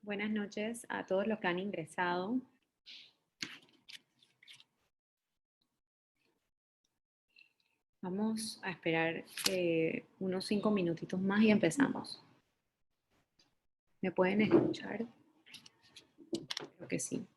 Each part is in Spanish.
Buenas noches a todos los que han ingresado. Vamos a esperar unos 5 minutitos más y empezamos. ¿Me pueden escuchar? Creo que sí.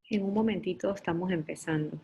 En un momentito estamos empezando.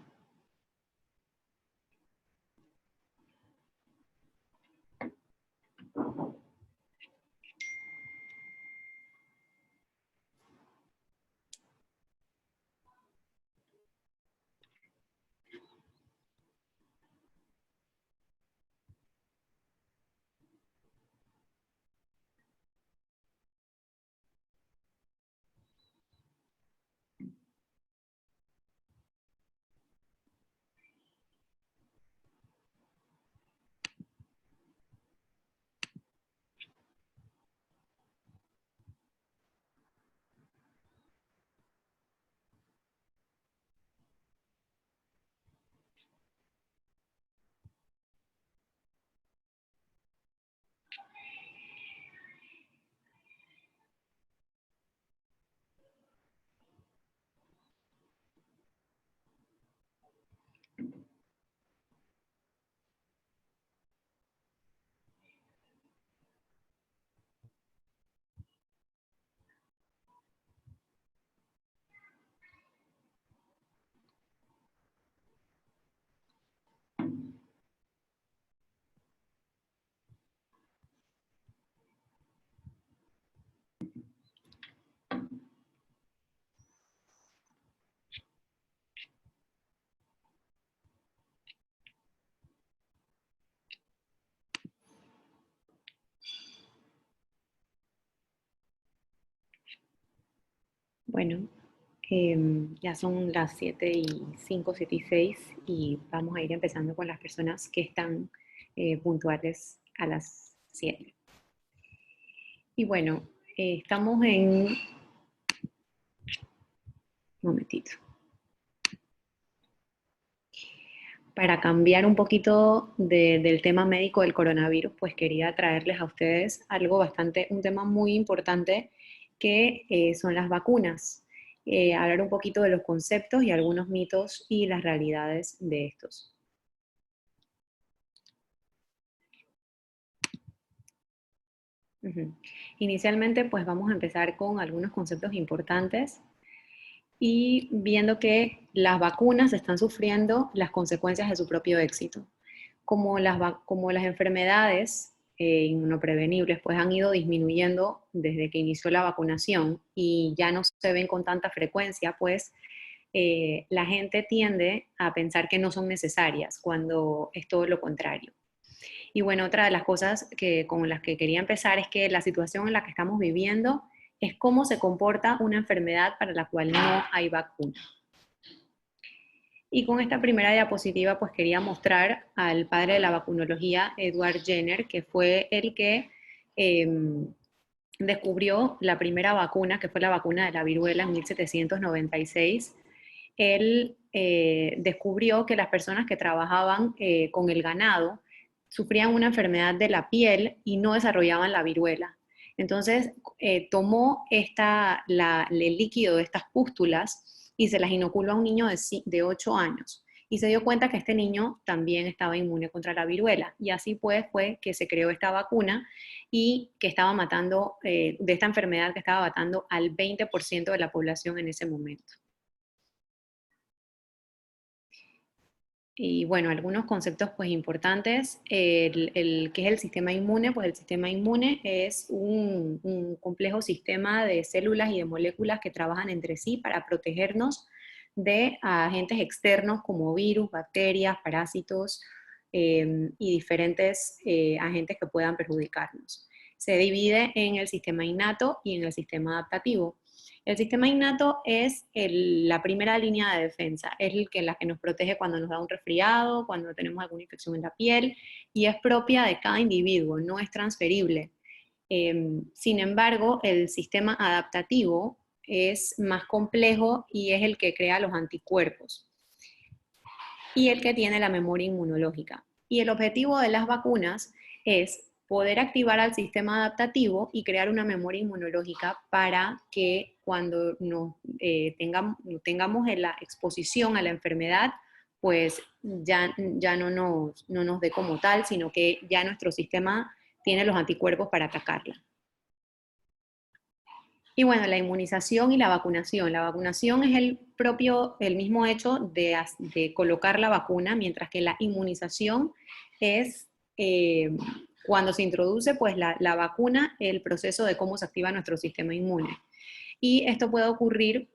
Bueno, ya son las 7:05, 7:06 y vamos a ir empezando con las personas que están puntuales a las 7. Y bueno, estamos en... Un momentito. Para cambiar un poquito del tema médico del coronavirus, pues quería traerles a ustedes un tema muy importante que son las vacunas. hablar un poquito de los conceptos y algunos mitos y las realidades de estos. Inicialmente, pues vamos a empezar con algunos conceptos importantes y viendo que las vacunas están sufriendo las consecuencias de su propio éxito. Como las enfermedades inmunoprevenibles pues han ido disminuyendo desde que inició la vacunación y ya no se ven con tanta frecuencia, pues la gente tiende a pensar que no son necesarias cuando es todo lo contrario. Y bueno, otra de las cosas con las que quería empezar es que la situación en la que estamos viviendo es cómo se comporta una enfermedad para la cual no hay vacuna. Y con esta primera diapositiva pues quería mostrar al padre de la vacunología, Edward Jenner, que fue el que descubrió la primera vacuna, que fue la vacuna de la viruela en 1796. Él descubrió que las personas que trabajaban con el ganado sufrían una enfermedad de la piel y no desarrollaban la viruela. Entonces tomó el líquido de estas pústulas y se las inoculó a un niño de 8 años. Y se dio cuenta que este niño también estaba inmune contra la viruela. Y así pues fue que se creó esta vacuna y que estaba matando, de esta enfermedad que estaba matando al 20% de la población en ese momento. Y bueno, algunos conceptos pues importantes, ¿qué es el sistema inmune? Pues el sistema inmune es un complejo sistema de células y de moléculas que trabajan entre sí para protegernos de agentes externos como virus, bacterias, parásitos y diferentes agentes que puedan perjudicarnos. Se divide en el sistema innato y en el sistema adaptativo. El sistema innato es la primera línea de defensa, es la que nos protege cuando nos da un resfriado, cuando tenemos alguna infección en la piel, y es propia de cada individuo, no es transferible. Sin embargo, el sistema adaptativo es más complejo y es el que crea los anticuerpos y el que tiene la memoria inmunológica. Y el objetivo de las vacunas es poder activar al sistema adaptativo y crear una memoria inmunológica para que cuando tengamos en la exposición a la enfermedad, pues ya no nos dé como tal, sino que ya nuestro sistema tiene los anticuerpos para atacarla. Y bueno, la inmunización y la vacunación. La vacunación es el mismo hecho de colocar la vacuna, mientras que la inmunización es cuando se introduce pues la vacuna, el proceso de cómo se activa nuestro sistema inmune. Y esto puede ocurrir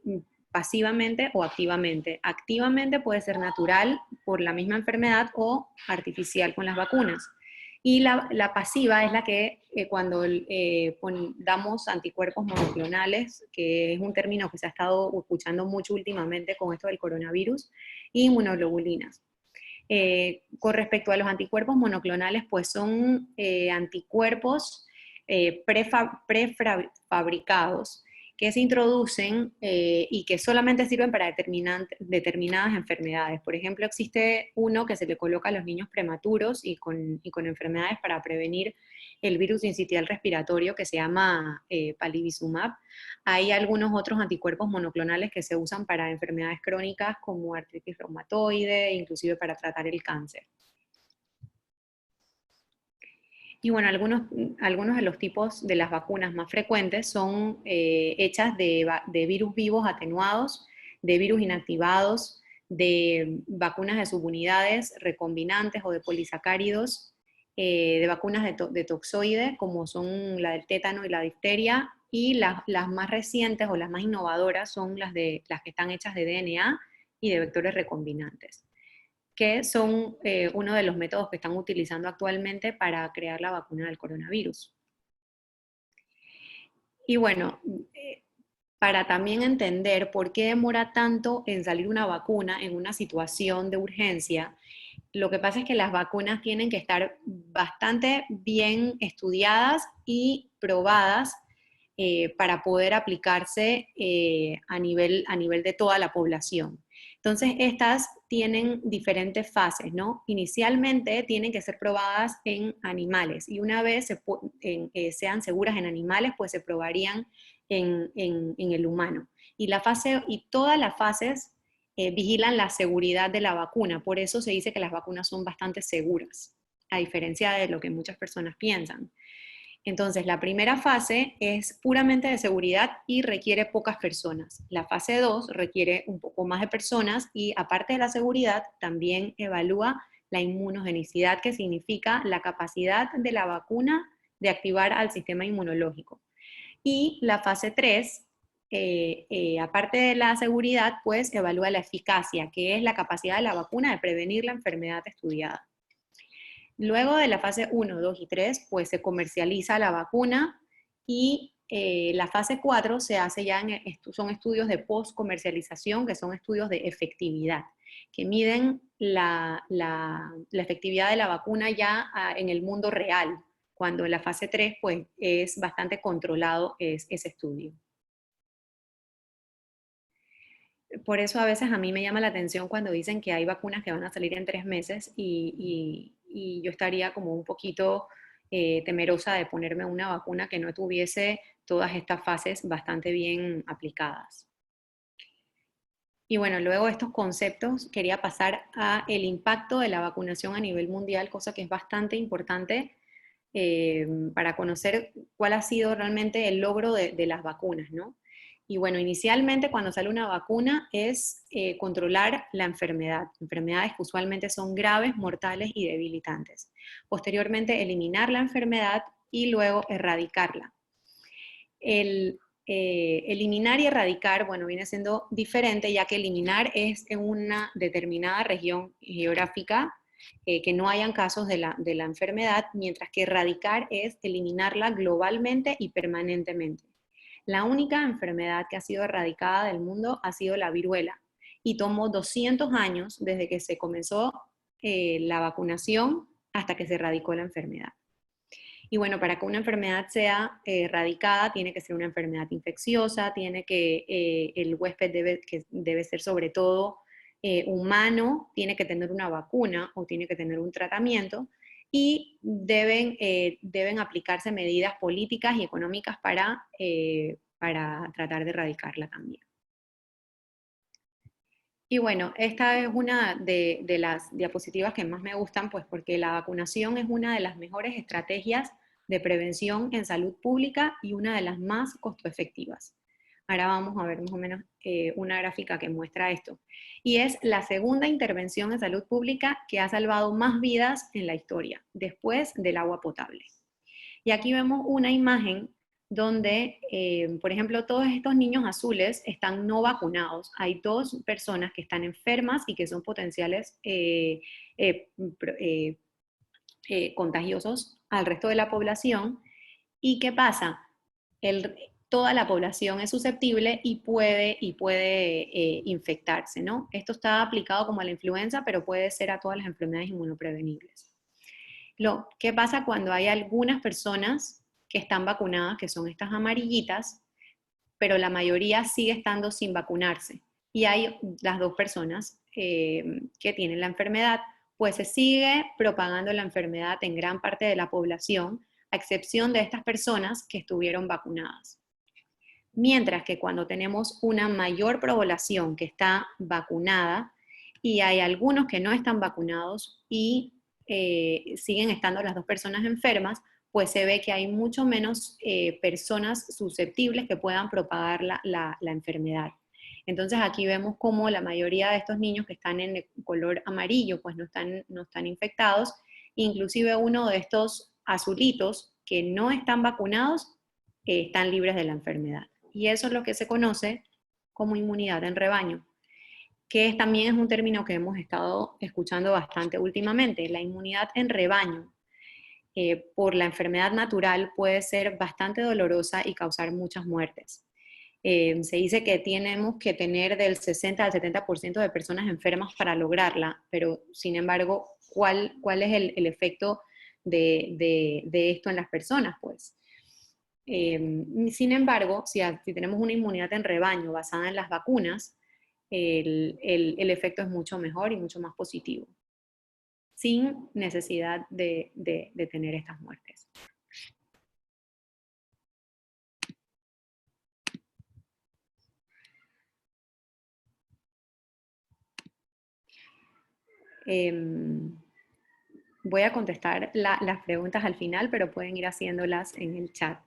pasivamente o activamente. Activamente puede ser natural por la misma enfermedad o artificial con las vacunas. Y la pasiva es la que cuando damos anticuerpos monoclonales, que es un término que se ha estado escuchando mucho últimamente con esto del coronavirus, y inmunoglobulinas. Con respecto a los anticuerpos monoclonales, pues son anticuerpos prefabricados que se introducen y que solamente sirven para determinadas enfermedades. Por ejemplo, existe uno que se le coloca a los niños prematuros y con enfermedades para prevenir el virus sincitial respiratorio que se llama palivizumab. Hay algunos otros anticuerpos monoclonales que se usan para enfermedades crónicas como artritis reumatoide, inclusive para tratar el cáncer. Y bueno, algunos de los tipos de las vacunas más frecuentes son hechas de virus vivos atenuados, de virus inactivados, de vacunas de subunidades recombinantes o de polisacáridos, de vacunas de toxoide, como son la del tétano y la difteria, y las más recientes o las más innovadoras son las que están hechas de DNA y de vectores recombinantes, que son uno de los métodos que están utilizando actualmente para crear la vacuna del coronavirus. Y bueno, para también entender por qué demora tanto en salir una vacuna en una situación de urgencia, lo que pasa es que las vacunas tienen que estar bastante bien estudiadas y probadas para poder aplicarse a nivel de toda la población. Entonces, estas tienen diferentes fases, ¿no? Inicialmente tienen que ser probadas en animales y una vez sean seguras en animales, pues se probarían en el humano. Y todas las fases vigilan la seguridad de la vacuna. Por eso se dice que las vacunas son bastante seguras, a diferencia de lo que muchas personas piensan. Entonces, la primera fase es puramente de seguridad y requiere pocas personas. La fase 2 requiere un poco más de personas y aparte de la seguridad, también evalúa la inmunogenicidad, que significa la capacidad de la vacuna de activar al sistema inmunológico. Y la fase 3, aparte de la seguridad, pues evalúa la eficacia, que es la capacidad de la vacuna de prevenir la enfermedad estudiada. Luego de la fase 1, 2 y 3, pues se comercializa la vacuna y la fase 4 se hace ya son estudios de post-comercialización, que son estudios de efectividad, que miden la efectividad de la vacuna ya en el mundo real, cuando en la fase 3 pues es bastante controlado ese estudio. Por eso a veces a mí me llama la atención cuando dicen que hay vacunas que van a salir en 3 meses y yo estaría como un poquito temerosa de ponerme una vacuna que no tuviese todas estas fases bastante bien aplicadas. Y bueno, luego de estos conceptos quería pasar a el impacto de la vacunación a nivel mundial, cosa que es bastante importante para conocer cuál ha sido realmente el logro de las vacunas, ¿no? Y bueno, inicialmente cuando sale una vacuna es controlar la enfermedad, enfermedades que usualmente son graves, mortales y debilitantes. Posteriormente, eliminar la enfermedad y luego erradicarla. Eliminar y erradicar, bueno, viene siendo diferente, ya que eliminar es en una determinada región geográfica, que no hayan casos de la enfermedad, mientras que erradicar es eliminarla globalmente y permanentemente. La única enfermedad que ha sido erradicada del mundo ha sido la viruela, y tomó 200 años desde que se comenzó la vacunación hasta que se erradicó la enfermedad. Y bueno, para que una enfermedad sea erradicada, tiene que ser una enfermedad infecciosa, tiene que el huésped debe ser sobre todo humano, tiene que tener una vacuna o tiene que tener un tratamiento y deben aplicarse medidas políticas y económicas para tratar de erradicarla también. Y bueno, esta es una de las diapositivas que más me gustan, pues porque la vacunación es una de las mejores estrategias de prevención en salud pública y una de las más costo efectivas. Ahora vamos a ver más o menos una gráfica que muestra esto. Y es la segunda intervención en salud pública que ha salvado más vidas en la historia, después del agua potable. Y aquí vemos una imagen donde, por ejemplo, todos estos niños azules están no vacunados. Hay 2 personas que están enfermas y que son potenciales eh, eh, contagiosos al resto de la población. ¿Y qué pasa? Toda la población es susceptible y puede infectarse, ¿no? Esto está aplicado como a la influenza, pero puede ser a todas las enfermedades inmunoprevenibles. ¿Qué pasa cuando hay algunas personas que están vacunadas, que son estas amarillitas, pero la mayoría sigue estando sin vacunarse? Y hay las 2 personas que tienen la enfermedad, pues se sigue propagando la enfermedad en gran parte de la población, a excepción de estas personas que estuvieron vacunadas. Mientras que cuando tenemos una mayor población que está vacunada y hay algunos que no están vacunados y siguen estando las 2 personas enfermas, pues se ve que hay mucho menos personas susceptibles que puedan propagar la enfermedad. Entonces aquí vemos cómo la mayoría de estos niños que están en el color amarillo pues no están infectados, inclusive uno de estos azulitos que no están vacunados están libres de la enfermedad. Y eso es lo que se conoce como inmunidad en rebaño, que también es un término que hemos estado escuchando bastante últimamente. La inmunidad en rebaño por la enfermedad natural puede ser bastante dolorosa y causar muchas muertes. Se dice que tenemos que tener del 60 al 70% de personas enfermas para lograrla, pero sin embargo, ¿cuál es el efecto de esto en las personas? Pues sin embargo, si tenemos una inmunidad en rebaño basada en las vacunas, el efecto es mucho mejor y mucho más positivo, sin necesidad de tener estas muertes. Voy a contestar las preguntas al final, pero pueden ir haciéndolas en el chat.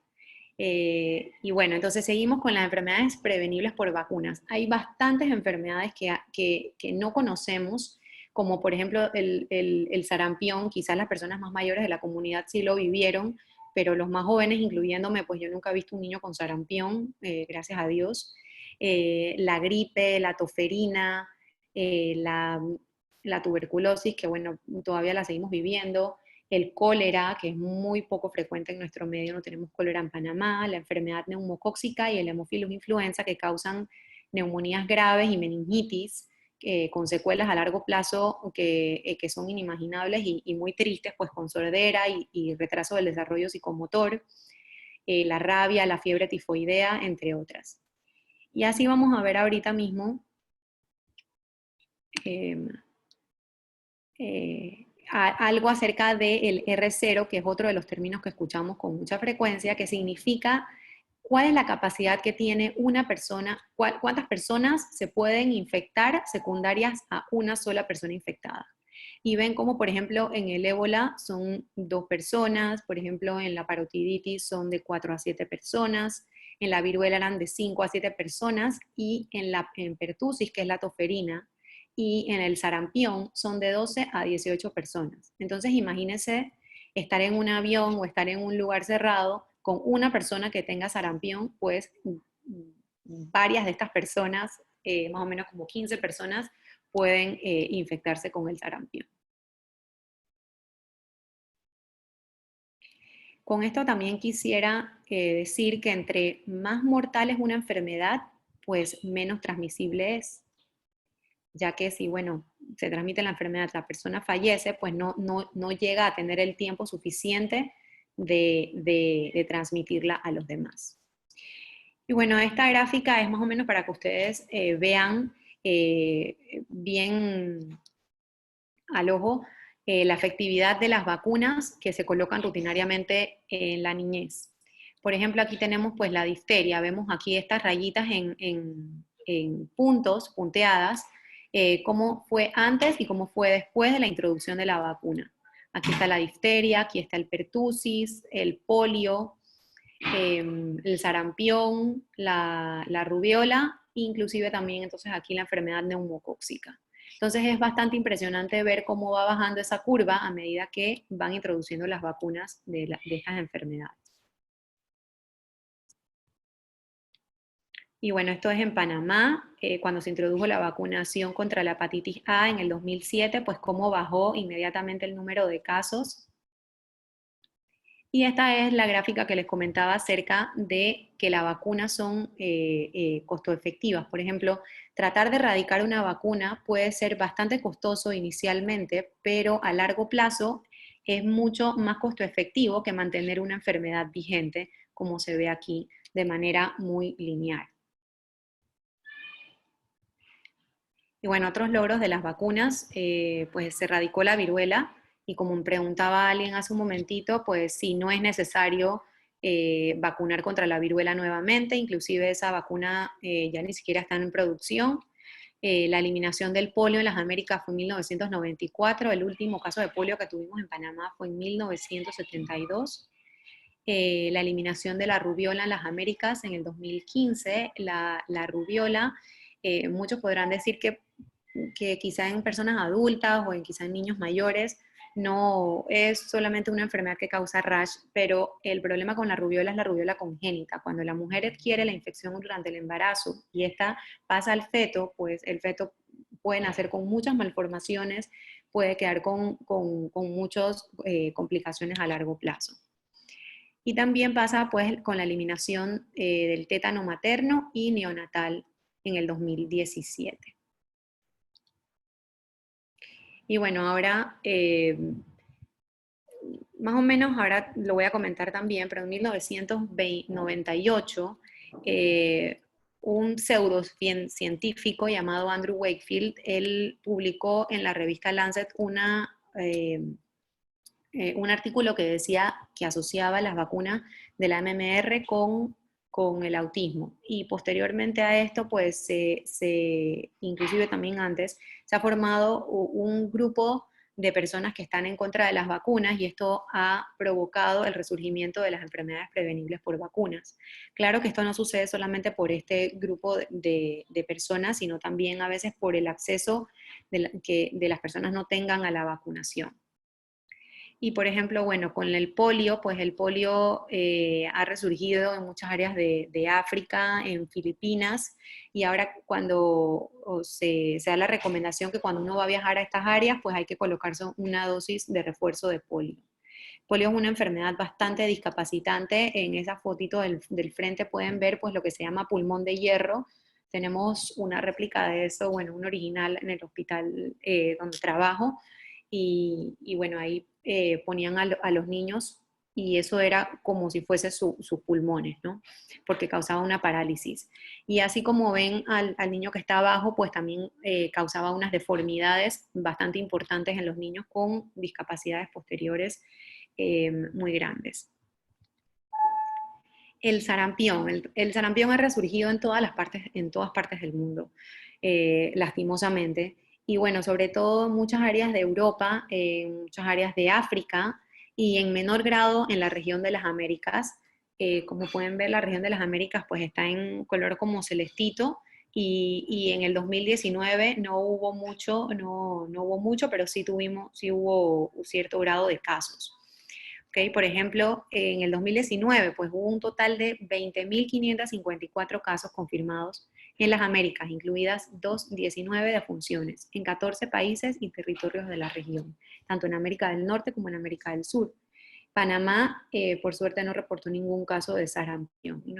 Y bueno, entonces seguimos con las enfermedades prevenibles por vacunas. Hay bastantes enfermedades que no conocemos, como por ejemplo el sarampión. Quizás las personas más mayores de la comunidad sí lo vivieron, pero los más jóvenes, incluyéndome, pues yo nunca he visto un niño con sarampión, gracias a Dios. La gripe, la toferina, la tuberculosis, que bueno, todavía la seguimos viviendo, el cólera, que es muy poco frecuente en nuestro medio, no tenemos cólera en Panamá, la enfermedad neumocóxica y el Haemophilus influenza, que causan neumonías graves y meningitis, con secuelas a largo plazo que son inimaginables y muy tristes, pues con sordera y retraso del desarrollo psicomotor, la rabia, la fiebre tifoidea, entre otras. Y así vamos a ver ahorita mismo eh, algo acerca del R0, que es otro de los términos que escuchamos con mucha frecuencia, que significa cuál es la capacidad que tiene una persona, cuántas personas se pueden infectar secundarias a una sola persona infectada. Y ven como, por ejemplo, en el ébola son 2 personas, por ejemplo, en la parotiditis son de 4 a 7 personas, en la viruela eran de 5 a 7 personas, y en pertusis, que es la toferina, y en el sarampión son de 12 a 18 personas. Entonces imagínense estar en un avión o estar en un lugar cerrado con una persona que tenga sarampión, pues varias de estas personas, más o menos como 15 personas, pueden infectarse con el sarampión. Con esto también quisiera decir que entre más mortal es una enfermedad, pues menos transmisible es, ya que si, bueno, se transmite la enfermedad, la persona fallece, pues no llega a tener el tiempo suficiente de transmitirla a los demás. Y bueno, esta gráfica es más o menos para que ustedes vean bien al ojo la efectividad de las vacunas que se colocan rutinariamente en la niñez. Por ejemplo, aquí tenemos pues la difteria, vemos aquí estas rayitas en puntos, punteadas, cómo fue antes y cómo fue después de la introducción de la vacuna. Aquí está la difteria, aquí está el pertusis, el polio, el sarampión, la rubiola, inclusive también entonces aquí la enfermedad neumocóxica. Entonces es bastante impresionante ver cómo va bajando esa curva a medida que van introduciendo las vacunas de estas enfermedades. Y bueno, esto es en Panamá, cuando se introdujo la vacunación contra la hepatitis A en el 2007, pues cómo bajó inmediatamente el número de casos. Y esta es la gráfica que les comentaba acerca de que las vacunas son costo efectivas. Por ejemplo, tratar de erradicar una vacuna puede ser bastante costoso inicialmente, pero a largo plazo es mucho más costo efectivo que mantener una enfermedad vigente, como se ve aquí, de manera muy lineal. Y bueno, otros logros de las vacunas, pues se erradicó la viruela, y como me preguntaba alguien hace un momentito, pues sí, no es necesario vacunar contra la viruela nuevamente, inclusive esa vacuna ya ni siquiera está en producción. La eliminación del polio en las Américas fue en 1994, el último caso de polio que tuvimos en Panamá fue en 1972. La eliminación de la rubiola en las Américas en el 2015, la rubiola, muchos podrán decir que quizá en personas adultas o en quizá en niños mayores no es solamente una enfermedad que causa rash, pero el problema con la rubiola es la rubiola congénita. Cuando la mujer adquiere la infección durante el embarazo y esta pasa al feto, pues el feto puede nacer con muchas malformaciones, puede quedar con muchas complicaciones a largo plazo. Y también pasa pues con la eliminación del tétano materno y neonatal en el 2017. Y bueno, ahora, más o menos, ahora lo voy a comentar también, pero en 1998, un pseudocientífico llamado Andrew Wakefield, él publicó en la revista Lancet un artículo que decía que asociaba las vacunas de la MMR con con el autismo. Y posteriormente a esto, pues inclusive también antes, se ha formado un grupo de personas que están en contra de las vacunas y esto ha provocado el resurgimiento de las enfermedades prevenibles por vacunas. Claro que esto no sucede solamente por este grupo de personas, sino también a veces por el acceso que de las personas no tengan a la vacunación. Y por ejemplo, bueno, con el polio, pues el polio ha resurgido en muchas áreas de África, en Filipinas, y ahora cuando se da la recomendación que cuando uno va a viajar a estas áreas, pues hay que colocarse una dosis de refuerzo de polio. Polio es una enfermedad bastante discapacitante. En esa fotito del frente pueden ver pues lo que se llama pulmón de hierro. Tenemos una réplica de eso, bueno, un original en el hospital donde trabajo. Y bueno, ahí ponían a los niños y eso era como si fuese sus pulmones, ¿no? Porque causaba una parálisis. Y así como ven al niño que está abajo, pues también causaba unas deformidades bastante importantes en los niños con discapacidades posteriores muy grandes. El sarampión. El sarampión ha resurgido en todas partes del mundo, lastimosamente. Y bueno, sobre todo en muchas áreas de Europa, en muchas áreas de África y en menor grado en la región de las Américas. Como pueden ver, la región de las Américas pues está en color como celestito y en el 2019 no hubo mucho, pero sí hubo cierto grado de casos. Okay, por ejemplo, en el 2019 pues, hubo un total de 20.554 casos confirmados en las Américas, incluidas 19 defunciones, en 14 países y territorios de la región, tanto en América del Norte como en América del Sur. Panamá, por suerte, no reportó ningún caso de sarampión y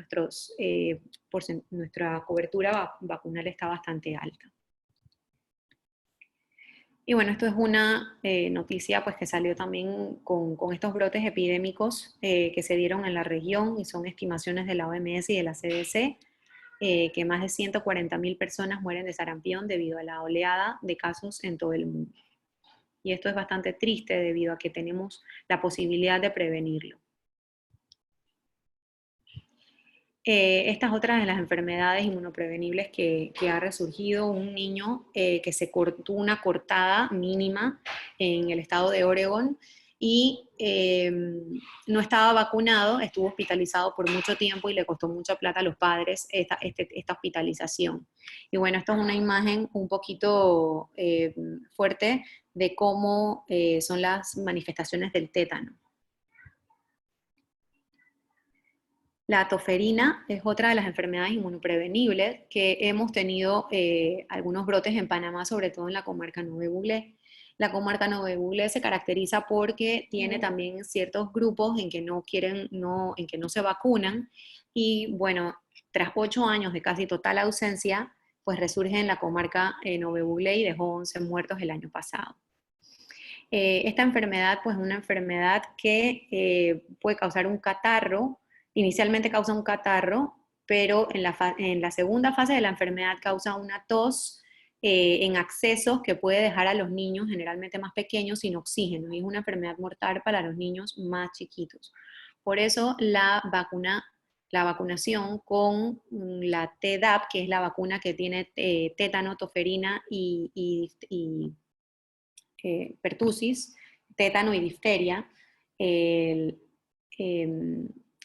nuestra cobertura vacunal está bastante alta. Y bueno, esto es una noticia pues, que salió también con estos brotes epidémicos que se dieron en la región y son estimaciones de la OMS y de la CDC, que más de 140.000 personas mueren de sarampión debido a la oleada de casos en todo el mundo. Y esto es bastante triste debido a que tenemos la posibilidad de prevenirlo. Estas otras de las enfermedades inmunoprevenibles que ha resurgido, un niño que se cortó una cortada mínima en el estado de Oregon y no estaba vacunado, estuvo hospitalizado por mucho tiempo y le costó mucha plata a los padres esta hospitalización. Y bueno, esto es una imagen un poquito fuerte de cómo son las manifestaciones del tétano. La toferina es otra de las enfermedades inmunoprevenibles que hemos tenido algunos brotes en Panamá, sobre todo en la comarca Nove Buglé. La comarca Nove Buglé se caracteriza porque tiene también ciertos grupos en que en que no se vacunan y bueno, tras 8 años de casi total ausencia, pues resurge en la comarca Nove Buglé y dejó 11 muertos el año pasado. Esta enfermedad, pues es una enfermedad que puede causar un catarro. Inicialmente causa un catarro, pero en la segunda fase de la enfermedad causa una tos en accesos que puede dejar a los niños, generalmente más pequeños, sin oxígeno. Y es una enfermedad mortal para los niños más chiquitos. Por eso la vacunación con la Tdap, que es la vacuna que tiene tétano, toferina y pertusis, tétano y difteria, el,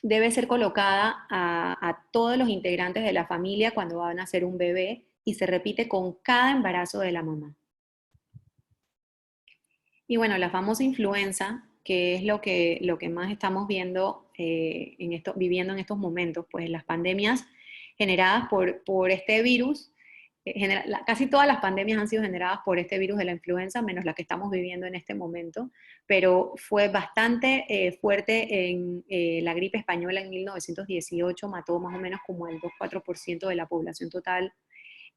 debe ser colocada a todos los integrantes de la familia cuando van a nacer un bebé y se repite con cada embarazo de la mamá. Y bueno, la famosa influenza, que es lo que más estamos viendo, viviendo en estos momentos, pues las pandemias generadas por este virus, casi todas las pandemias han sido generadas por este virus de la influenza, menos la que estamos viviendo en este momento, pero fue bastante fuerte en la gripe española en 1918, mató más o menos como el 2-4% de la población total.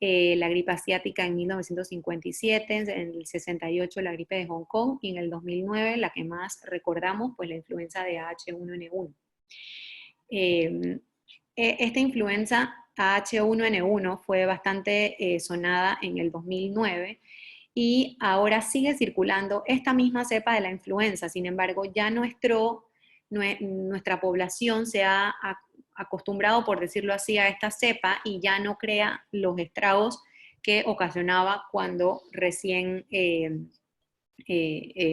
La gripe asiática en 1957, en el 68 la gripe de Hong Kong y en el 2009 la que más recordamos, pues la influenza de H1N1. Esta influenza H1N1 fue bastante sonada en el 2009 y ahora sigue circulando esta misma cepa de la influenza. Sin embargo, ya nuestra población se ha acostumbrado, por decirlo así, a esta cepa y ya no crea los estragos que ocasionaba cuando recién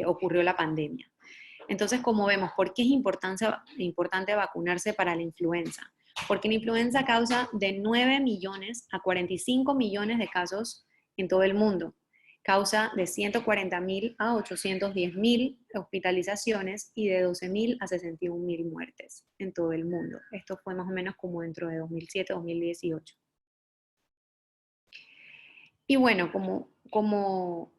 ocurrió la pandemia. Entonces, como vemos, ¿por qué es importante vacunarse para la influenza? Porque la influenza causa de 9 millones a 45 millones de casos en todo el mundo. Causa de 140.000 a 810.000 hospitalizaciones y de 12.000 a 61.000 muertes en todo el mundo. Esto fue más o menos como dentro de 2007-2018. Y bueno, como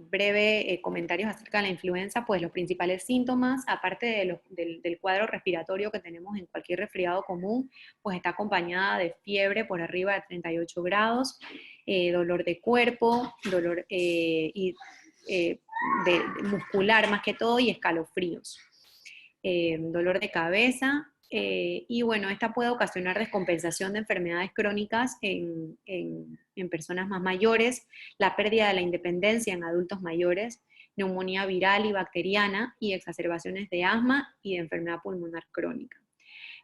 breve comentarios acerca de la influenza, pues los principales síntomas, aparte del cuadro respiratorio que tenemos en cualquier resfriado común, pues está acompañada de fiebre por arriba de 38 grados, dolor de cuerpo, dolor muscular más que todo y escalofríos. Dolor de cabeza, y bueno, esta puede ocasionar descompensación de enfermedades crónicas en personas más mayores, la pérdida de la independencia en adultos mayores, neumonía viral y bacteriana y exacerbaciones de asma y de enfermedad pulmonar crónica.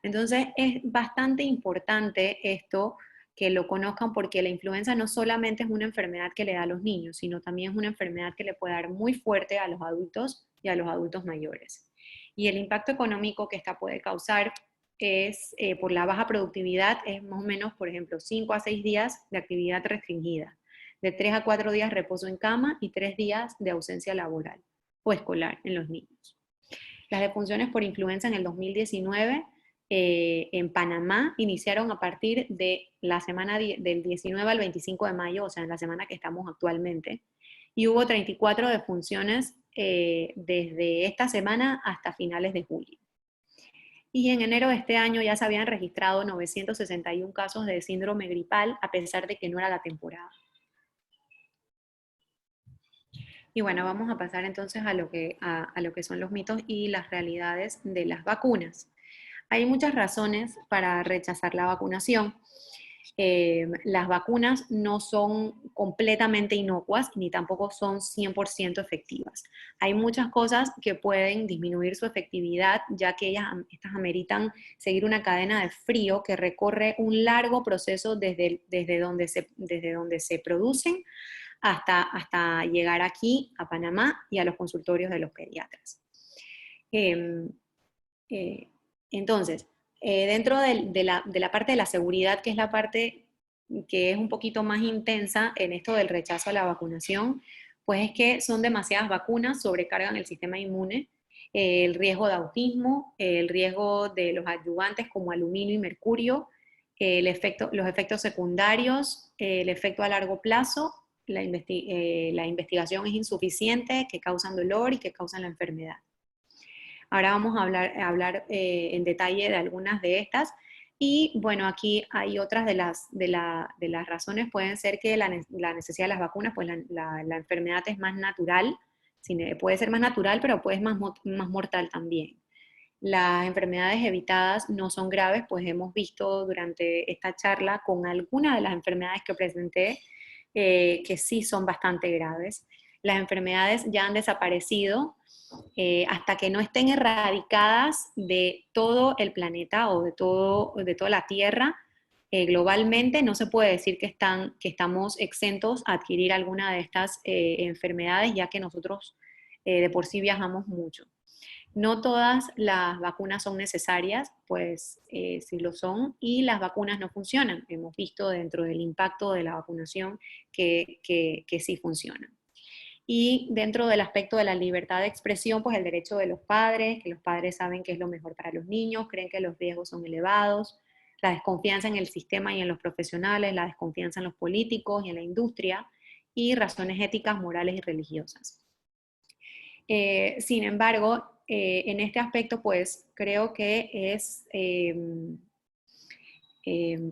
Entonces es bastante importante esto que lo conozcan porque la influenza no solamente es una enfermedad que le da a los niños, sino también es una enfermedad que le puede dar muy fuerte a los adultos y a los adultos mayores. Y el impacto económico que esta puede causar es, por la baja productividad, es más o menos, por ejemplo, 5 a 6 días de actividad restringida, de 3 a 4 días reposo en cama y 3 días de ausencia laboral o escolar en los niños. Las defunciones por influenza en el 2019 en Panamá iniciaron a partir de la semana del 19 al 25 de mayo, o sea, en la semana que estamos actualmente, y hubo 34 defunciones desde esta semana hasta finales de julio. Y en enero de este año ya se habían registrado 961 casos de síndrome gripal, a pesar de que no era la temporada. Y bueno, vamos a pasar entonces a lo que son los mitos y las realidades de las vacunas. Hay muchas razones para rechazar la vacunación. Las vacunas no son completamente inocuas ni tampoco son 100% efectivas. Hay muchas cosas que pueden disminuir su efectividad, ya que estas ameritan seguir una cadena de frío que recorre un largo proceso desde donde se producen hasta llegar aquí a Panamá y a los consultorios de los pediatras. Eh, eh, entonces, dentro de la parte de la seguridad, que es la parte que es un poquito más intensa en esto del rechazo a la vacunación, pues es que son demasiadas vacunas, sobrecargan el sistema inmune, el riesgo de autismo, el riesgo de los adyuvantes como aluminio y mercurio, los efectos secundarios, el efecto a largo plazo, la investigación es insuficiente, que causan dolor y que causan la enfermedad. Ahora vamos a hablar en detalle de algunas de estas. Y bueno, aquí hay otras de las razones, pueden ser que la necesidad de las vacunas, pues la enfermedad es más natural, puede ser más natural, pero puede ser más mortal también. Las enfermedades evitadas no son graves, pues hemos visto durante esta charla con algunas de las enfermedades que presenté que sí son bastante graves. Las enfermedades ya han desaparecido hasta que no estén erradicadas de todo el planeta o de toda la Tierra. Globalmente no se puede decir que estamos exentos a adquirir alguna de estas enfermedades, ya que nosotros de por sí viajamos mucho. No todas las vacunas son necesarias, pues sí lo son, y las vacunas no funcionan. Hemos visto dentro del impacto de la vacunación que sí funcionan. Y dentro del aspecto de la libertad de expresión, pues el derecho de los padres, que los padres saben qué es lo mejor para los niños, creen que los riesgos son elevados, la desconfianza en el sistema y en los profesionales, la desconfianza en los políticos y en la industria, y razones éticas, morales y religiosas. Sin embargo, en este aspecto, pues creo que es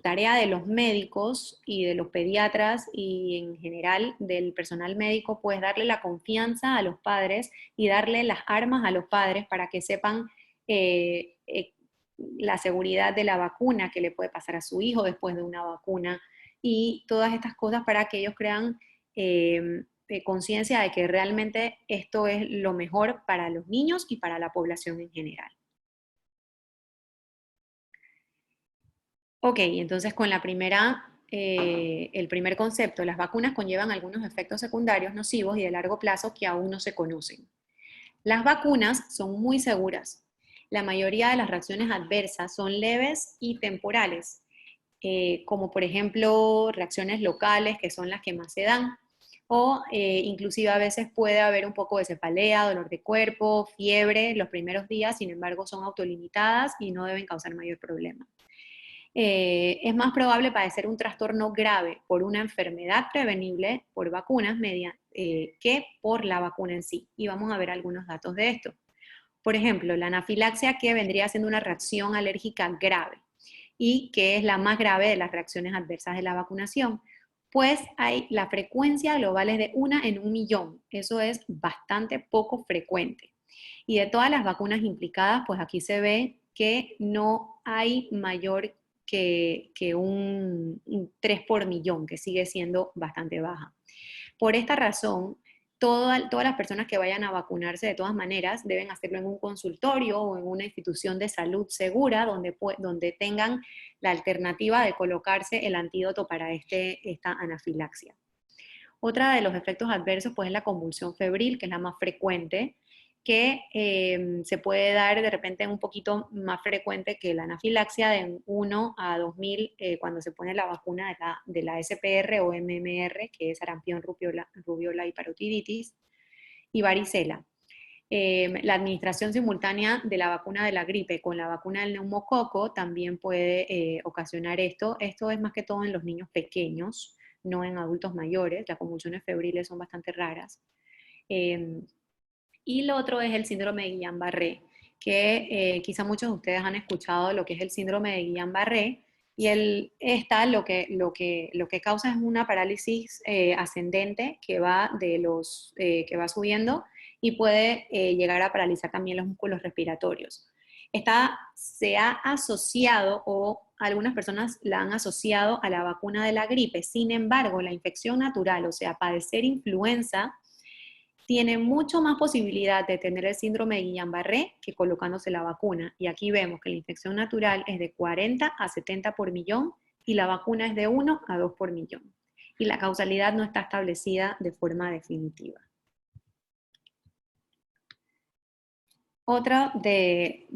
tarea de los médicos y de los pediatras y en general del personal médico, pues darle la confianza a los padres y darle las armas a los padres para que sepan la seguridad de la vacuna que le puede pasar a su hijo después de una vacuna y todas estas cosas para que ellos crean conciencia de que realmente esto es lo mejor para los niños y para la población en general. Ok, entonces con la primera, el primer concepto, las vacunas conllevan algunos efectos secundarios nocivos y de largo plazo que aún no se conocen. Las vacunas son muy seguras. La mayoría de las reacciones adversas son leves y temporales, como por ejemplo reacciones locales, que son las que más se dan, o inclusive a veces puede haber un poco de cefalea, dolor de cuerpo, fiebre los primeros días, sin embargo son autolimitadas y no deben causar mayor problema. Es más probable padecer un trastorno grave por una enfermedad prevenible por vacunas que por la vacuna en sí. Y vamos a ver algunos datos de esto. Por ejemplo, la anafilaxia, que vendría siendo una reacción alérgica grave y que es la más grave de las reacciones adversas de la vacunación, pues la frecuencia global es de 1 en 1 millón. Eso es bastante poco frecuente. Y de todas las vacunas implicadas, pues aquí se ve que no hay mayor que un 3 por millón, que sigue siendo bastante baja. Por esta razón, todas las personas que vayan a vacunarse de todas maneras deben hacerlo en un consultorio o en una institución de salud segura donde tengan la alternativa de colocarse el antídoto para esta anafilaxia. Otra de los efectos adversos pues, es la convulsión febril, que es la más frecuente, que se puede dar de repente un poquito más frecuente que la anafilaxia de 1 a 2000 cuando se pone la vacuna de la SPR o MMR, que es sarampión, rubiola y parotiditis, y varicela. La administración simultánea de la vacuna de la gripe con la vacuna del neumococo también puede ocasionar esto. Esto es más que todo en los niños pequeños, no en adultos mayores. Las convulsiones febriles son bastante raras. Eh, y lo otro es el síndrome de Guillain-Barré, que quizá muchos de ustedes han escuchado lo que es el síndrome de Guillain-Barré, y lo que causa es una parálisis ascendente que va subiendo y puede llegar a paralizar también los músculos respiratorios. Se ha asociado, o algunas personas la han asociado a la vacuna de la gripe. Sin embargo, la infección natural, o sea, padecer influenza, tiene mucho más posibilidad de tener el síndrome de Guillain-Barré que colocándose la vacuna. Y aquí vemos que la infección natural es de 40 a 70 por millón y la vacuna es de 1 a 2 por millón. Y la causalidad no está establecida de forma definitiva. Otra de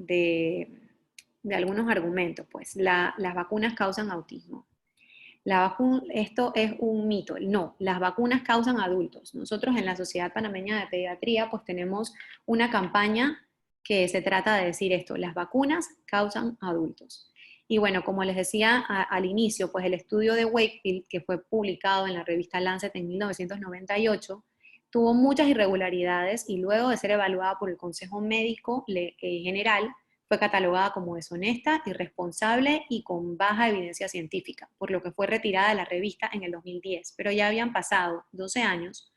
algunos argumentos, pues las vacunas causan autismo. Esto es un mito. No, las vacunas causan adultos. Nosotros en la Sociedad Panameña de Pediatría pues tenemos una campaña que se trata de decir esto, las vacunas causan adultos. Y bueno, como les decía al inicio, pues el estudio de Wakefield, que fue publicado en la revista Lancet en 1998, tuvo muchas irregularidades y luego de ser evaluada por el Consejo Médico General, fue catalogada como deshonesta, irresponsable y con baja evidencia científica, por lo que fue retirada de la revista en el 2010. Pero ya habían pasado 12 años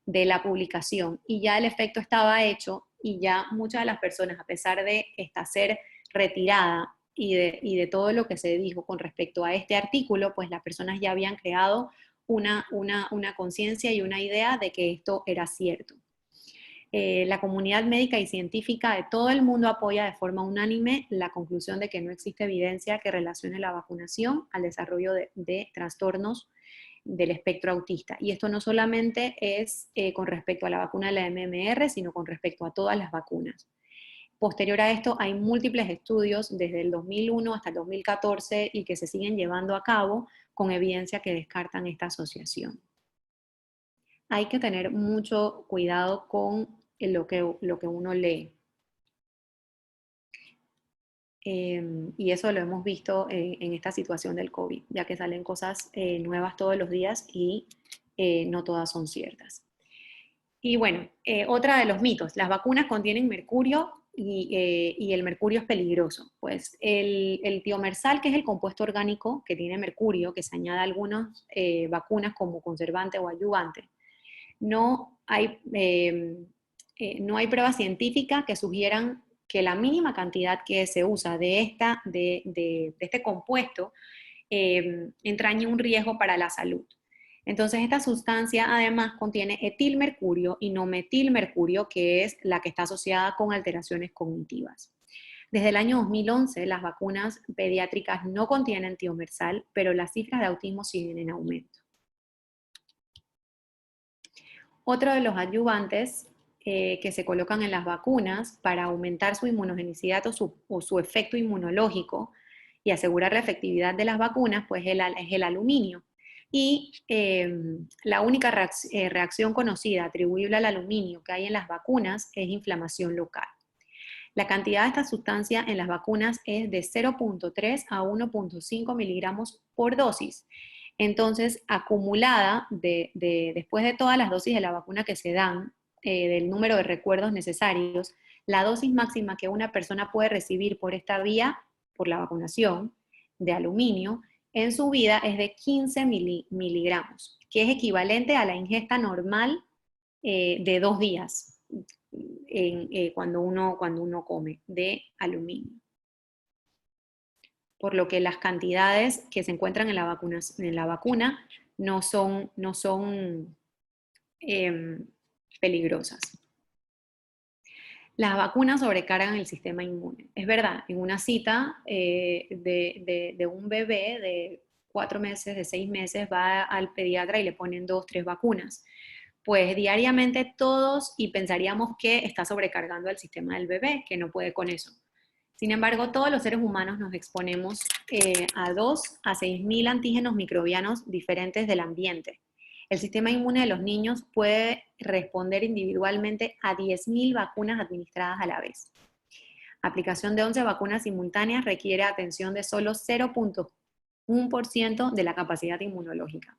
de la publicación y ya el efecto estaba hecho y ya muchas de las personas, a pesar de ser retirada y de todo lo que se dijo con respecto a este artículo, pues las personas ya habían creado una conciencia y una idea de que esto era cierto. La comunidad médica y científica de todo el mundo apoya de forma unánime la conclusión de que no existe evidencia que relacione la vacunación al desarrollo de trastornos del espectro autista. Y esto no solamente es con respecto a la vacuna de la MMR, sino con respecto a todas las vacunas. Posterior a esto, hay múltiples estudios desde el 2001 hasta el 2014 y que se siguen llevando a cabo con evidencia que descartan esta asociación. Hay que tener mucho cuidado con lo que uno lee. Y eso lo hemos visto en esta situación del COVID, ya que salen cosas nuevas todos los días y no todas son ciertas. Y bueno, otra de los mitos, las vacunas contienen mercurio y el mercurio es peligroso. Pues el tiomersal, que es el compuesto orgánico que tiene mercurio, que se añade a algunas vacunas como conservante o ayudante, no hay, no hay pruebas científicas que sugieran que la mínima cantidad que se usa de este compuesto entrañe un riesgo para la salud. Entonces, esta sustancia además contiene etilmercurio y no metilmercurio, que es la que está asociada con alteraciones cognitivas. Desde el año 2011, las vacunas pediátricas no contienen tiomersal, pero las cifras de autismo siguen en aumento. Otro de los adyuvantes que se colocan en las vacunas para aumentar su inmunogenicidad o su efecto inmunológico y asegurar la efectividad de las vacunas, pues es el aluminio. Y la única reacción conocida atribuible al aluminio que hay en las vacunas es inflamación local. La cantidad de esta sustancia en las vacunas es de 0.3 a 1.5 miligramos por dosis. Entonces, acumulada después de todas las dosis de la vacuna que se dan, del número de recuerdos necesarios, la dosis máxima que una persona puede recibir por esta vía, por la vacunación de aluminio, en su vida es de 15 miligramos, que es equivalente a la ingesta normal de 2 días cuando uno come de aluminio. Por lo que las cantidades que se encuentran en la vacuna no son peligrosas. Las vacunas sobrecargan el sistema inmune. Es verdad, en una cita de un bebé de 4 meses, de 6 meses, va al pediatra y le ponen 2, 3 vacunas. Pues diariamente todos y pensaríamos que está sobrecargando al sistema del bebé, que no puede con eso. Sin embargo, todos los seres humanos nos exponemos a 2 a 6.000 antígenos microbianos diferentes del ambiente. El sistema inmune de los niños puede responder individualmente a 10.000 vacunas administradas a la vez. Aplicación de 11 vacunas simultáneas requiere atención de solo 0.1% de la capacidad inmunológica.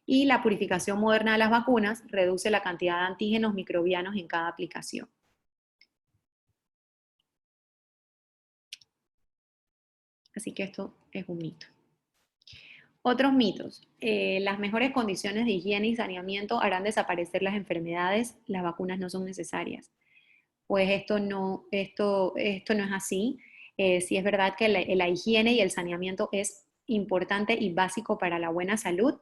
Y la purificación moderna de las vacunas reduce la cantidad de antígenos microbianos en cada aplicación. Así que esto es un mito. Otros mitos. Las mejores condiciones de higiene y saneamiento harán desaparecer las enfermedades, las vacunas no son necesarias. Pues esto no es así. Sí es verdad que la higiene y el saneamiento es importante y básico para la buena salud.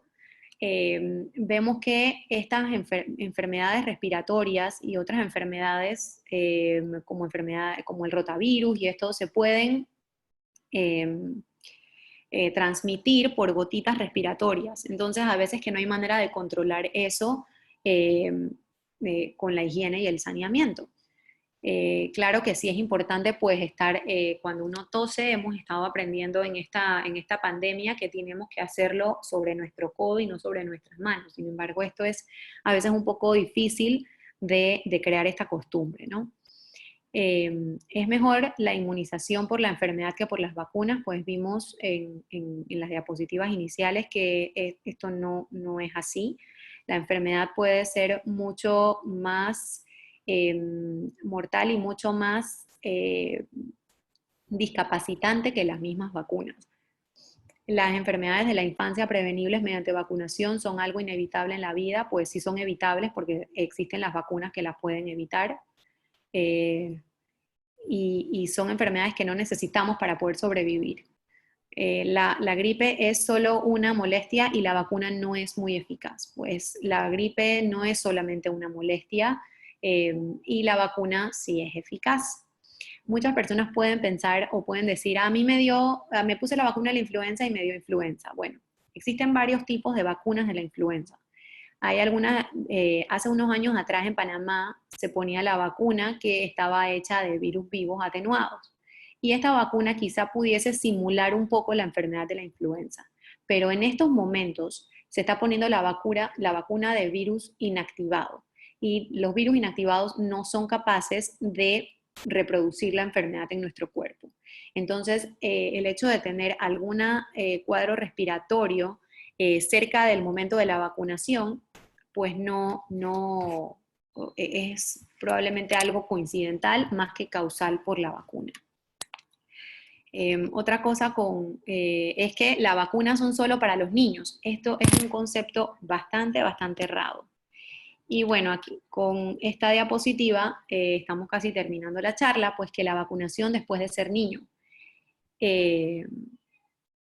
Vemos que estas enfermedades respiratorias y otras enfermedades como el rotavirus y esto se pueden transmitir por gotitas respiratorias. Entonces, a veces que no hay manera de controlar eso con la higiene y el saneamiento. Claro que sí es importante pues estar, cuando uno tose, hemos estado aprendiendo en esta pandemia que tenemos que hacerlo sobre nuestro codo y no sobre nuestras manos. Sin embargo, esto es a veces un poco difícil de crear esta costumbre, ¿no? Es mejor la inmunización por la enfermedad que por las vacunas, pues vimos en las diapositivas iniciales que esto no es así. La enfermedad puede ser mucho más mortal y mucho más discapacitante que las mismas vacunas. Las enfermedades de la infancia prevenibles mediante vacunación son algo inevitable en la vida, pues sí son evitables porque existen las vacunas que las pueden evitar. Y son enfermedades que no necesitamos para poder sobrevivir. La gripe es solo una molestia y la vacuna no es muy eficaz, pues la gripe no es solamente una molestia y la vacuna sí es eficaz. Muchas personas pueden pensar o pueden decir, me puse la vacuna de la influenza y me dio influenza. Bueno, existen varios tipos de vacunas de la influenza. Hay algunas, hace unos años atrás en Panamá se ponía la vacuna que estaba hecha de virus vivos atenuados. Y esta vacuna quizá pudiese simular un poco la enfermedad de la influenza. Pero en estos momentos se está poniendo la vacuna de virus inactivado. Y los virus inactivados no son capaces de reproducir la enfermedad en nuestro cuerpo. Entonces, el hecho de tener algún cuadro respiratorio cerca del momento de la vacunación, pues es probablemente algo coincidental más que causal por la vacuna. Otra cosa es que las vacunas son solo para los niños. Esto es un concepto bastante errado. Y bueno, aquí con esta diapositiva estamos casi terminando la charla, pues que la vacunación después de ser niño.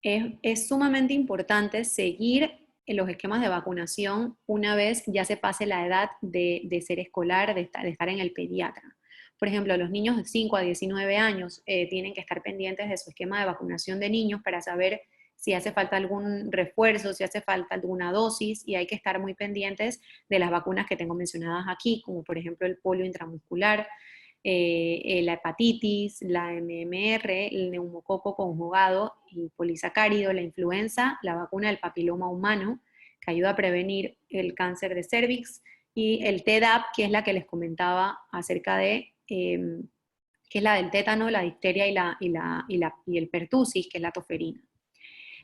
Es sumamente importante seguir los esquemas de vacunación una vez ya se pase la edad de ser escolar, de estar en el pediatra. Por ejemplo, los niños de 5 a 19 años tienen que estar pendientes de su esquema de vacunación de niños para saber si hace falta algún refuerzo, si hace falta alguna dosis, y hay que estar muy pendientes de las vacunas que tengo mencionadas aquí, como por ejemplo el polio intramuscular, la hepatitis, la MMR, el neumococo conjugado y polisacárido, la influenza, la vacuna del papiloma humano, que ayuda a prevenir el cáncer de cervix, y el Tdap, que es la que les comentaba acerca de, que es la del tétano, la difteria y el pertusis, que es la toferina.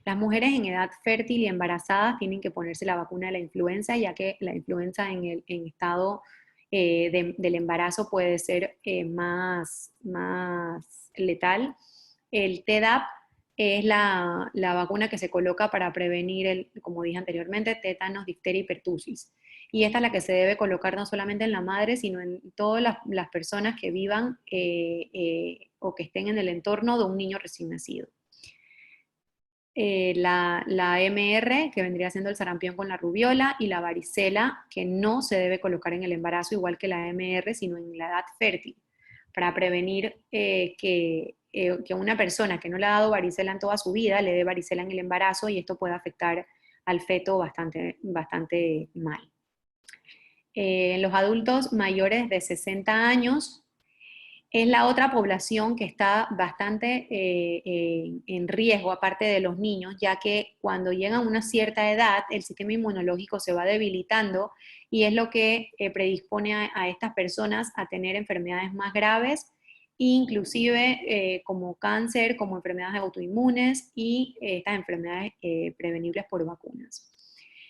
Las mujeres en edad fértil y embarazadas tienen que ponerse la vacuna de la influenza, ya que la influenza en estado del embarazo puede ser más letal. El Tdap es la vacuna que se coloca para prevenir, como dije anteriormente, tétanos, difteria y pertusis. Y esta es la que se debe colocar no solamente en la madre, sino en todas las personas que vivan o que estén en el entorno de un niño recién nacido. La MR, que vendría siendo el sarampión con la rubiola, y la varicela, que no se debe colocar en el embarazo igual que la MR, sino en la edad fértil, para prevenir que una persona que no le ha dado varicela en toda su vida le dé varicela en el embarazo, y esto puede afectar al feto bastante mal. En los adultos mayores de 60 años, es la otra población que está bastante en riesgo, aparte de los niños, ya que cuando llegan a una cierta edad, el sistema inmunológico se va debilitando, y es lo que predispone a estas personas a tener enfermedades más graves, inclusive como cáncer, como enfermedades autoinmunes y estas enfermedades prevenibles por vacunas.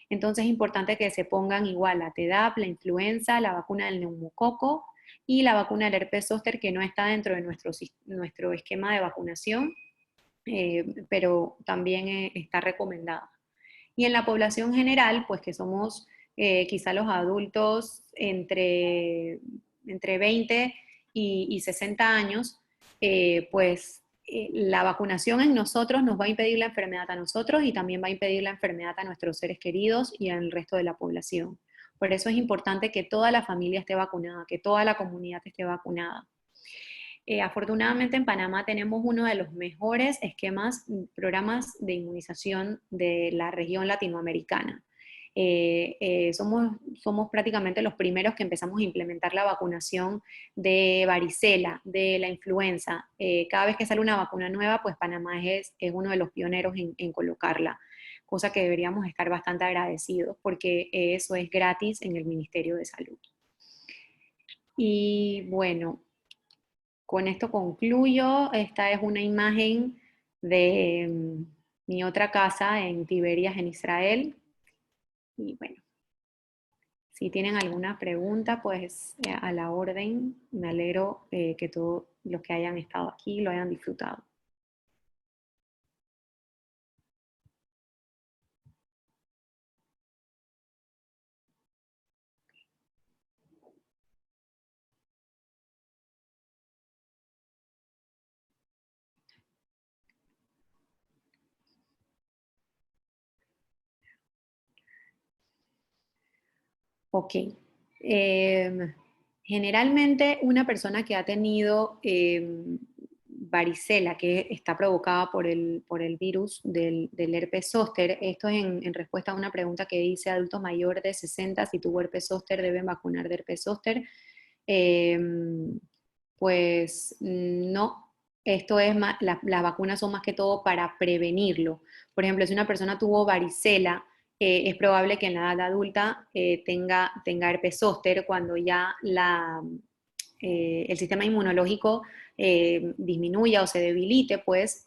Entonces es importante que se pongan igual la Tdap, la influenza, la vacuna del neumococo y la vacuna del herpes zóster, que no está dentro de nuestro esquema de vacunación, pero también está recomendada. Y en la población general, pues que somos quizá los adultos entre 20 y 60 años, pues la vacunación en nosotros nos va a impedir la enfermedad a nosotros, y también va a impedir la enfermedad a nuestros seres queridos y al resto de la población. Por eso es importante que toda la familia esté vacunada, que toda la comunidad esté vacunada. Afortunadamente en Panamá tenemos uno de los mejores programas de inmunización de la región latinoamericana. Somos prácticamente los primeros que empezamos a implementar la vacunación de varicela, de la influenza. Cada vez que sale una vacuna nueva, pues Panamá es uno de los pioneros en colocarla, cosa que deberíamos estar bastante agradecidos, porque eso es gratis en el Ministerio de Salud. Y bueno, con esto concluyo. Esta es una imagen de mi otra casa en Tiberias, en Israel. Y bueno, si tienen alguna pregunta, pues a la orden. Me alegro que todos los que hayan estado aquí lo hayan disfrutado. Ok. Eh, Generalmente una persona que ha tenido varicela, que está provocada por el virus del herpes zóster, esto es en respuesta a una pregunta que dice: adultos mayores de 60, si tuvo herpes zóster, deben vacunar de herpes zóster. Eh, pues no, esto es más, las vacunas son más que todo para prevenirlo. Por ejemplo, si una persona tuvo varicela, es probable que en la edad adulta tenga herpes zóster cuando ya el sistema inmunológico disminuya o se debilite. Pues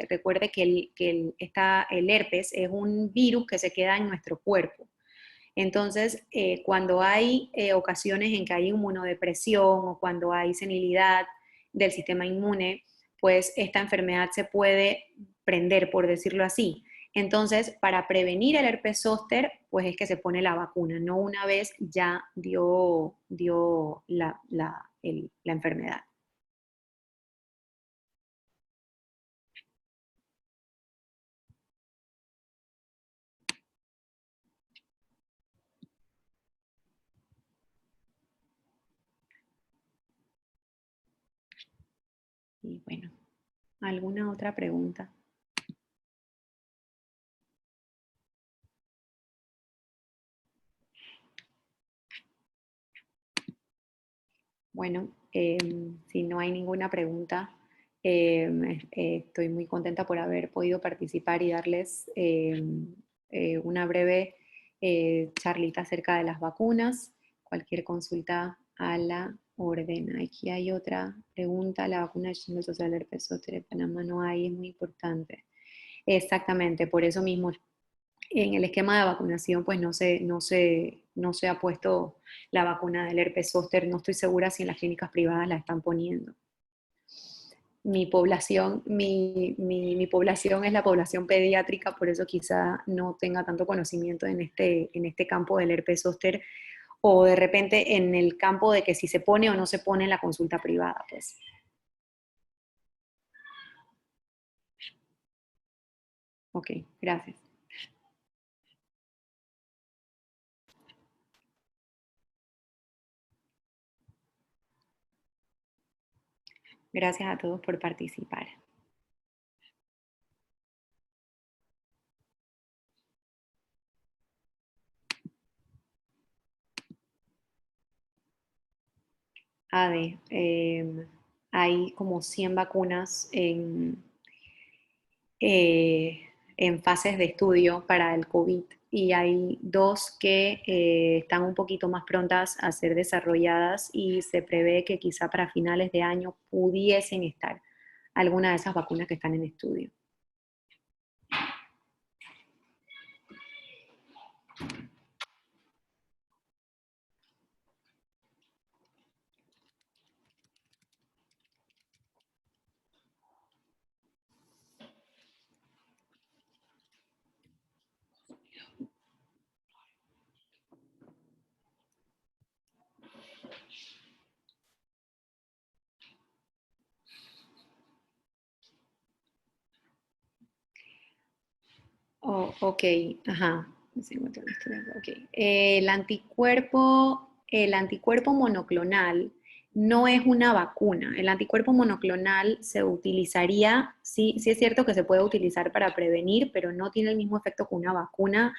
recuerde el herpes es un virus que se queda en nuestro cuerpo. Entonces, cuando hay ocasiones en que hay inmunodepresión o cuando hay senilidad del sistema inmune, pues esta enfermedad se puede prender, por decirlo así. Entonces, para prevenir el herpes zóster, pues es que se pone la vacuna, no una vez ya dio la enfermedad. Y bueno, ¿alguna otra pregunta? Bueno, si no hay ninguna pregunta, estoy muy contenta por haber podido participar y darles una breve charlita acerca de las vacunas. Cualquier consulta a la orden. Aquí hay otra pregunta. La vacuna de Shingle social herpes zóster en Panamá no hay, es muy importante. Exactamente, por eso mismo en el esquema de vacunación pues no se ha puesto la vacuna del herpes zóster. No estoy segura si en las clínicas privadas la están poniendo. Mi población es la población pediátrica, por eso quizá no tenga tanto conocimiento en este campo del herpes zóster, o de repente en el campo de que si se pone o no se pone en la consulta privada, pues. Ok, gracias. Gracias a todos por participar. Ade, hay como 100 vacunas eh, en fases de estudio para el COVID y hay dos que están un poquito más prontas a ser desarrolladas y se prevé que quizá para finales de año pudiesen estar algunas de esas vacunas que están en estudio. Oh, ok, ajá. Okay. El anticuerpo monoclonal no es una vacuna. El anticuerpo monoclonal se utilizaría, sí, sí es cierto que se puede utilizar para prevenir, pero no tiene el mismo efecto que una vacuna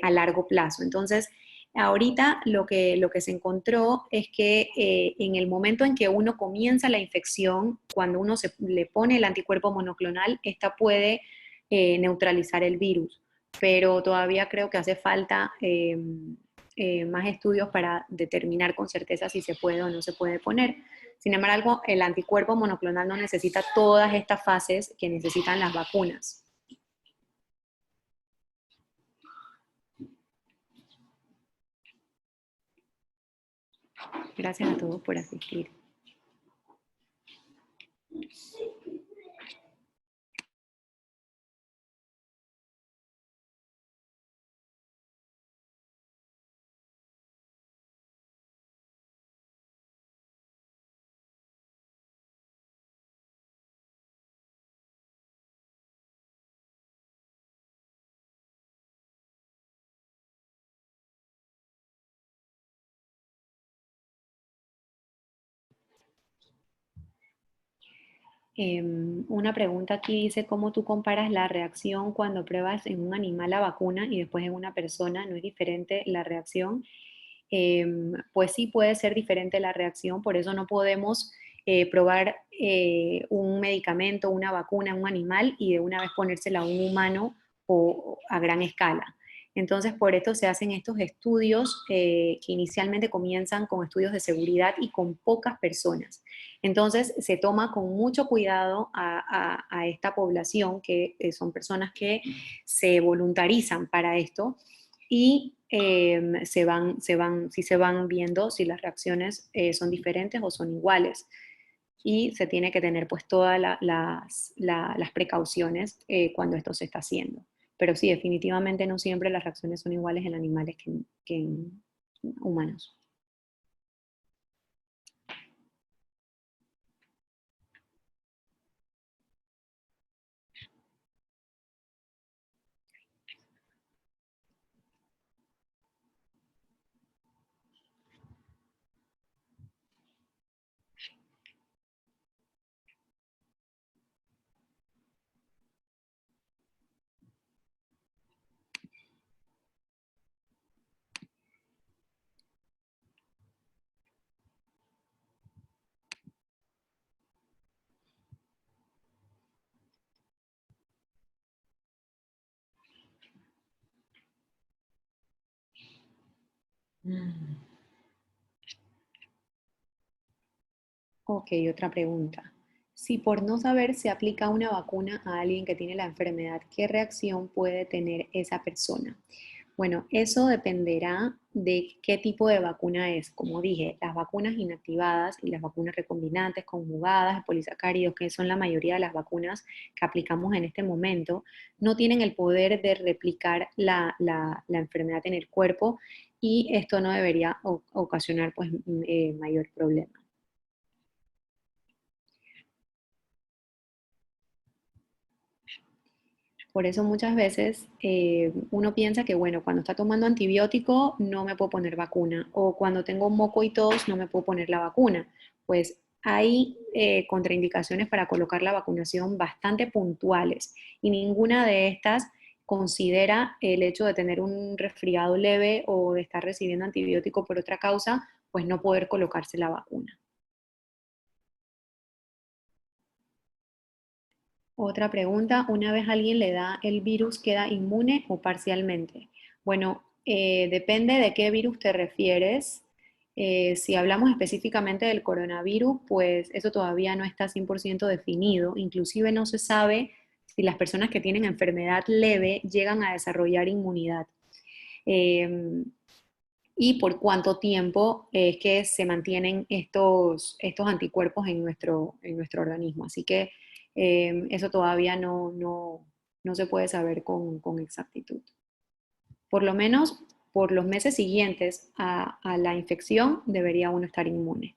a largo plazo. Entonces, ahorita lo que se encontró es que en el momento en que uno comienza la infección, cuando uno le pone el anticuerpo monoclonal, esta puede neutralizar el virus, pero todavía creo que hace falta más estudios para determinar con certeza si se puede o no se puede poner. Sin embargo, el anticuerpo monoclonal no necesita todas estas fases que necesitan las vacunas. Gracias a todos por asistir. Una pregunta aquí dice, ¿cómo tú comparas la reacción cuando pruebas en un animal la vacuna y después en una persona? ¿No es diferente la reacción? Pues sí puede ser diferente la reacción, por eso no podemos probar un medicamento, una vacuna en un animal y de una vez ponérsela a un humano o a gran escala. Entonces, por esto se hacen estos estudios que inicialmente comienzan con estudios de seguridad y con pocas personas. Entonces, se toma con mucho cuidado a esta población, que son personas que se voluntarizan para esto y se van viendo si las reacciones son diferentes o son iguales. Y se tiene que tener pues todas las precauciones cuando esto se está haciendo. Pero sí, definitivamente no siempre las reacciones son iguales en animales que en humanos. Mm. Ok, otra pregunta. Si por no saber se aplica una vacuna a alguien que tiene la enfermedad, ¿qué reacción puede tener esa persona? Bueno, eso dependerá de qué tipo de vacuna es. Como dije, las vacunas inactivadas y las vacunas recombinantes, conjugadas, polisacáridos, que son la mayoría de las vacunas que aplicamos en este momento, no tienen el poder de replicar la enfermedad en el cuerpo y esto no debería ocasionar pues, mayor problema. Por eso muchas veces uno piensa que, bueno, cuando está tomando antibiótico no me puedo poner vacuna o cuando tengo moco y tos no me puedo poner la vacuna. Pues hay contraindicaciones para colocar la vacunación bastante puntuales y ninguna de estas considera el hecho de tener un resfriado leve o de estar recibiendo antibiótico por otra causa, pues no poder colocarse la vacuna. Otra pregunta, una vez alguien le da el virus, ¿queda inmune o parcialmente? Bueno, depende de qué virus te refieres. Si hablamos específicamente del coronavirus, pues eso todavía no está 100% definido. Inclusive no se sabe si las personas que tienen enfermedad leve llegan a desarrollar inmunidad. Eh, y por cuánto tiempo es que se mantienen estos anticuerpos en nuestro organismo. Así que eso todavía no se puede saber con exactitud. Por lo menos por los meses siguientes a la infección debería uno estar inmune.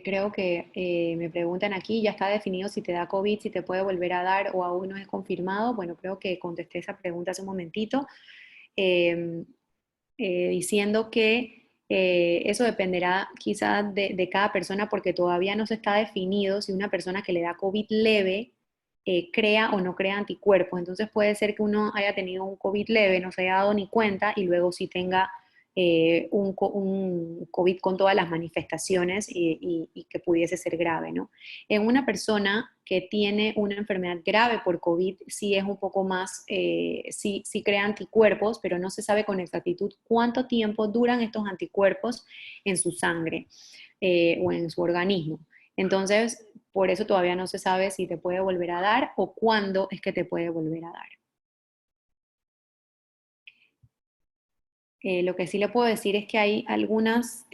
Creo que me preguntan aquí, ¿ya está definido si te da COVID, si te puede volver a dar o aún no es confirmado? Bueno, creo que contesté esa pregunta hace un momentito. Eh, Diciendo que eso dependerá quizás de cada persona porque todavía no se está definido si una persona que le da COVID leve crea o no crea anticuerpos. Entonces puede ser que uno haya tenido un COVID leve, no se haya dado ni cuenta y luego sí tenga un COVID con todas las manifestaciones y que pudiese ser grave, ¿no? En una persona que tiene una enfermedad grave por COVID, sí es un poco más, sí crea anticuerpos, pero no se sabe con exactitud cuánto tiempo duran estos anticuerpos en su sangre o en su organismo. Entonces, por eso todavía no se sabe si te puede volver a dar o cuándo es que te puede volver a dar. Lo que sí le puedo decir es que hay algunas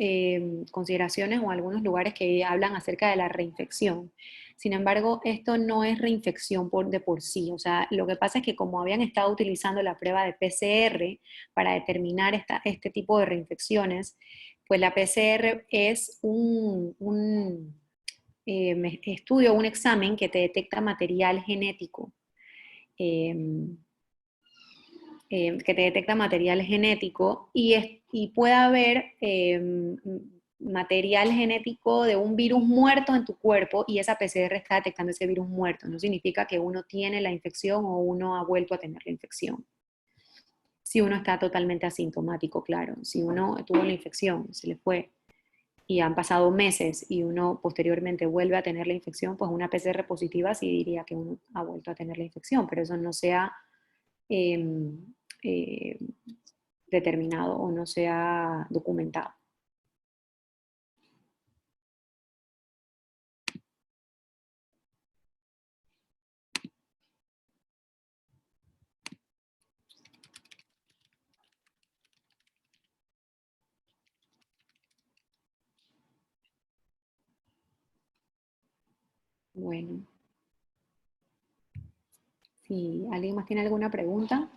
consideraciones o algunos lugares que hablan acerca de la reinfección. Sin embargo, esto no es reinfección de por sí. O sea, lo que pasa es que como habían estado utilizando la prueba de PCR para determinar este tipo de reinfecciones, pues la PCR es un estudio, un examen que te detecta material genético. Eh, que te detecta material genético y puede haber material genético de un virus muerto en tu cuerpo y esa PCR está detectando ese virus muerto. No significa que uno tiene la infección o uno ha vuelto a tener la infección. Si uno está totalmente asintomático, claro. Si uno tuvo la infección, se le fue y han pasado meses y uno posteriormente vuelve a tener la infección, pues una PCR positiva sí diría que uno ha vuelto a tener la infección, pero eso no sea eh, eh, determinado o no se ha documentado. Bueno, si alguien más tiene alguna pregunta.